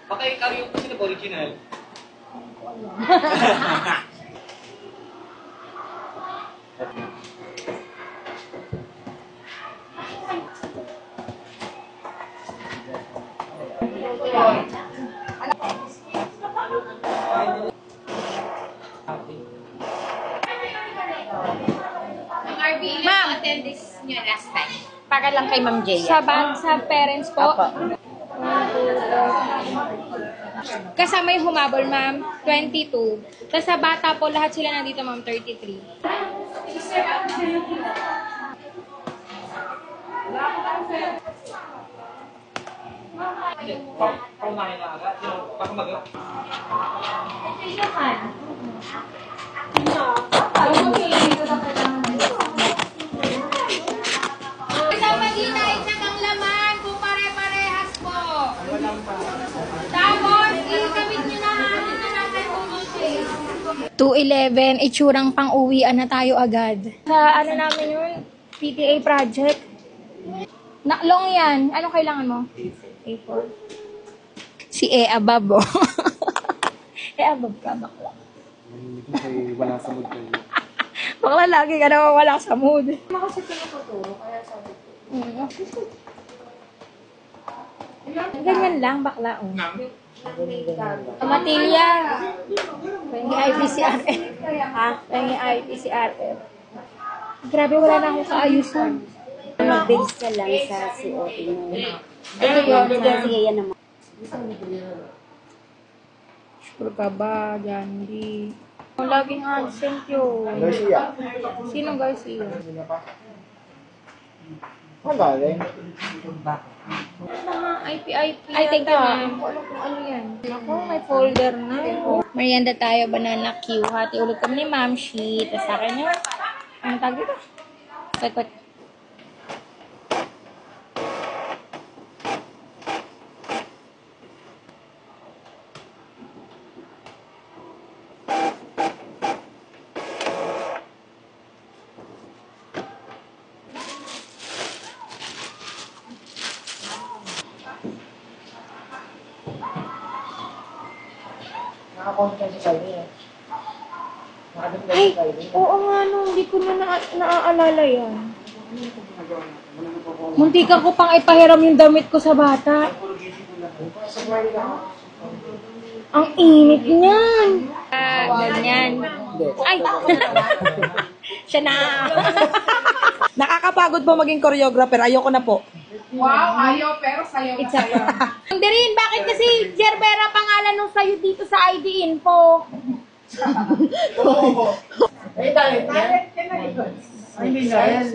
Baka ikaw yung kasi original. Ma'am, attend this nyo last time. Para lang kay Ma'am Jaya. Sa parents po. Opo. Kasama yung humabol, ma'am, 22. Tapos sa bata po, lahat sila nandito, ma'am, 33. Paunahin na agad. Baka mag- Isang magina, isang ang laman, kung pare-parehas po. Tapos, ikamit nyo na natin na natin kung 2:11, itsurang pang-uwian na tayo agad. Sa ano namin yun, PTA project. Long yan. Anong kailangan mo? A4. Si Abab, oh. Abab ka, bakla. Wala sa mood kayo. Bakla lagi ka naman wala sa mood. Kasi pinatuturo, kaya sabi ko. Ganyan lang, bakla, oh. Matilya. Pengi IPCRF. Ha? Pengi IPCRF. Grabe, wala na akong kaayusan. Base ka lang sa COT mo. Sige, yan naman. Sure ka ba, Gandhi? Laging absent yun. Garcia. Sinong Garcia? Wala rin. Mga IP. Ay, teka. Ano yan? Ako, may folder na. Merienda tayo, banana Q. Hati ulit kami ni Ma'am Shi. Tapos sa akin yun. Ang tag dito? Sakot. Nakakonta si Kylie. Ay, oo nga no, hindi ko na naaalala yan. Muntikan ko pang ipahiram yung damit ko sa bata. Ang init niyan. Ganyan. Ay, siya na. Nakakapagod po maging choreographer. Ayoko na po. Wow, ayaw, pero sayo It's a Mandarin, bakit kasi Gerbera pangalan nung sayo dito sa ID info? Ay, talent yan. Ay, hindi na yan.